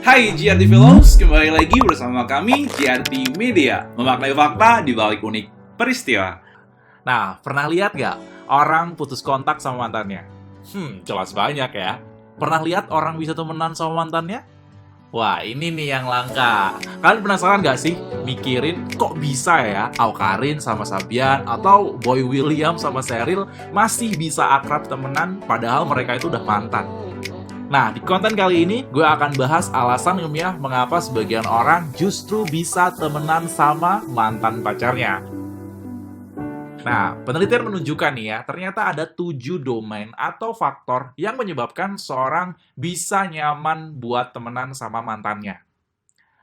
Hai GRT Fellows, kembali lagi bersama kami GRT Media, memaknai fakta di balik unik peristiwa. Nah, pernah lihat nggak orang putus kontak sama mantannya? Jelas banyak ya. Pernah lihat orang bisa temenan sama mantannya? Wah, ini nih yang langka. Kalian penasaran nggak sih? Mikirin kok bisa ya Awkarin sama Sabian atau Boy William sama Cheryl masih bisa akrab temenan padahal mereka itu udah mantan. Nah, di konten kali ini gue akan bahas alasan ilmiah mengapa sebagian orang justru bisa temenan sama mantan pacarnya. Nah, penelitian menunjukkan nih ya, ternyata ada 7 domain atau faktor yang menyebabkan seorang bisa nyaman buat temenan sama mantannya.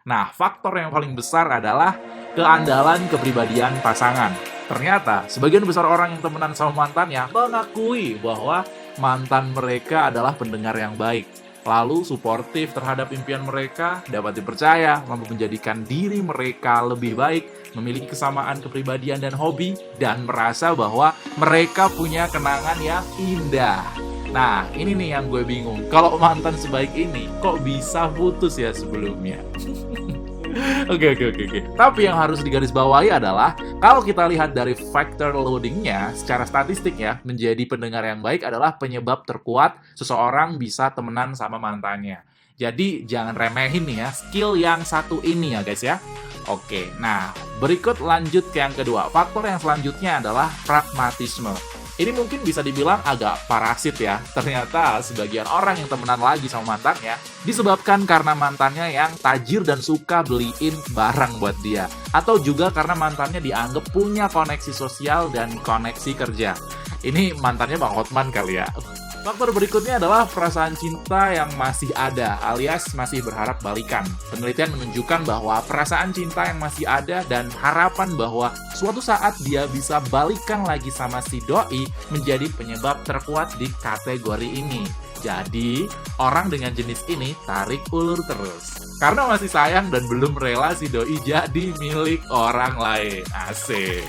Nah, faktor yang paling besar adalah keandalan kepribadian pasangan. Ternyata, sebagian besar orang yang temenan sama mantannya mengakui bahwa mantan mereka adalah pendengar yang baik, lalu suportif terhadap impian mereka, dapat dipercaya, mampu menjadikan diri mereka lebih baik, memiliki kesamaan kepribadian dan hobi, dan merasa bahwa mereka punya kenangan yang indah. Nah, ini nih yang gue bingung. Kalau mantan sebaik ini, kok bisa putus ya sebelumnya? Oke. Tapi yang harus digarisbawahi adalah, kalau kita lihat dari factor loadingnya, secara statistik ya, menjadi pendengar yang baik adalah penyebab terkuat seseorang bisa temenan sama mantannya. Jadi, jangan remehin nih ya, skill yang satu ini ya guys ya. Oke, nah berikut lanjut ke yang kedua. Faktor yang selanjutnya adalah pragmatisme. Ini mungkin bisa dibilang agak parasit ya. Ternyata sebagian orang yang temenan lagi sama mantannya disebabkan karena mantannya yang tajir dan suka beliin barang buat dia. Atau juga karena mantannya dianggap punya koneksi sosial dan koneksi kerja. Ini mantannya Bang Hotman kali ya. Faktor berikutnya adalah perasaan cinta yang masih ada, alias masih berharap balikan. Penelitian menunjukkan bahwa perasaan cinta yang masih ada dan harapan bahwa suatu saat dia bisa balikan lagi sama si doi menjadi penyebab terkuat di kategori ini. Jadi, orang dengan jenis ini tarik ulur terus. Karena masih sayang dan belum rela si doi jadi milik orang lain. Asik.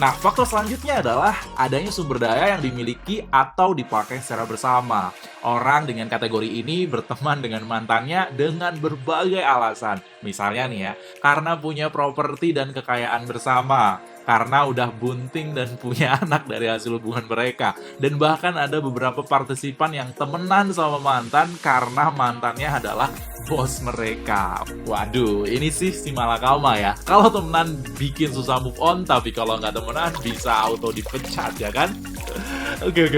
Nah, faktor selanjutnya adalah adanya sumber daya yang dimiliki atau dipakai secara bersama. Orang dengan kategori ini berteman dengan mantannya dengan berbagai alasan. Misalnya nih ya, karena punya properti dan kekayaan bersama, karena udah bunting dan punya anak dari hasil hubungan mereka. Dan bahkan ada beberapa partisipan yang temenan sama mantan karena mantannya adalah bos mereka. Waduh, ini sih si malakama ya. Kalau temenan bikin susah move on, tapi kalau nggak temenan bisa auto dipecat ya kan? Oke.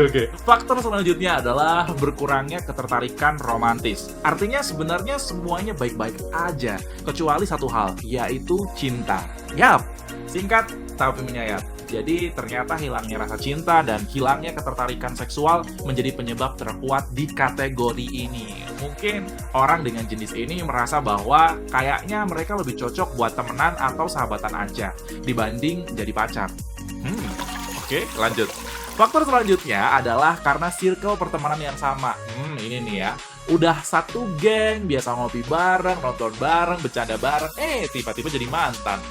Faktor selanjutnya adalah berkurangnya ketertarikan romantis. Artinya sebenarnya semuanya baik-baik aja, kecuali satu hal, yaitu cinta. Yap, singkat tapi menyayat. Jadi ternyata hilangnya rasa cinta dan hilangnya ketertarikan seksual menjadi penyebab terkuat di kategori ini. Mungkin orang dengan jenis ini merasa bahwa kayaknya mereka lebih cocok buat temenan atau sahabatan aja dibanding jadi pacar. Oke, lanjut. Faktor selanjutnya adalah karena circle pertemanan yang sama. Ini nih ya. Udah satu geng, biasa ngopi bareng, nonton bareng, bercanda bareng. Tiba-tiba jadi mantan.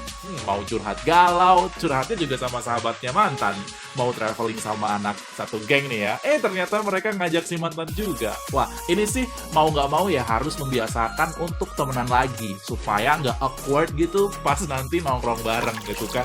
Mau curhat galau, curhatnya juga sama sahabatnya mantan. Mau traveling sama anak satu geng nih ya. Ternyata mereka ngajak si mantan juga. Wah, ini sih mau nggak mau ya harus membiasakan untuk temenan lagi. Supaya nggak awkward gitu pas nanti nongkrong bareng gitu kan.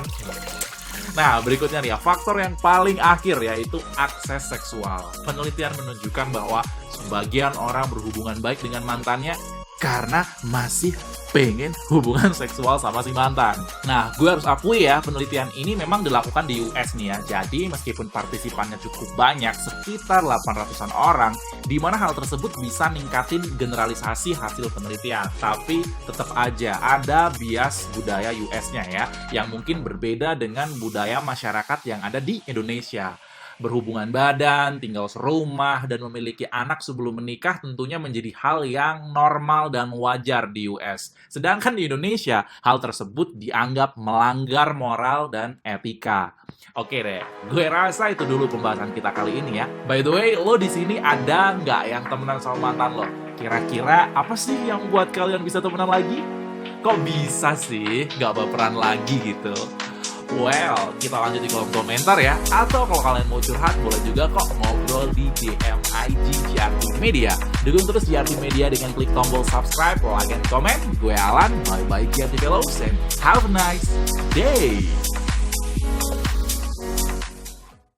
Nah, berikutnya nih ya, faktor yang paling akhir yaitu akses seksual. Penelitian menunjukkan bahwa sebagian orang berhubungan baik dengan mantannya karena masih pengen hubungan seksual sama si mantan. Nah, gue harus akui ya, penelitian ini memang dilakukan di US nih ya. Jadi, meskipun partisipannya cukup banyak, sekitar 800-an orang, di mana hal tersebut bisa ningkatin generalisasi hasil penelitian. Tapi, tetap aja ada bias budaya US-nya ya, yang mungkin berbeda dengan budaya masyarakat yang ada di Indonesia. Berhubungan badan, tinggal serumah, dan memiliki anak sebelum menikah tentunya menjadi hal yang normal dan wajar di US. Sedangkan di Indonesia, hal tersebut dianggap melanggar moral dan etika. Oke deh, gue rasa itu dulu pembahasan kita kali ini ya. By the way, lo di sini ada nggak yang temenan sama mantan lo? Kira-kira apa sih yang buat kalian bisa temenan lagi? Kok bisa sih nggak baperan lagi gitu? Well, kita lanjut di kolom komentar ya. Atau kalau kalian mau curhat, boleh juga kok ngobrol di DM IG JRT Media. Dukung terus JRT Media dengan klik tombol subscribe, like, and comment. Gue Alan, bye-bye JRT Fellows, and have a nice day!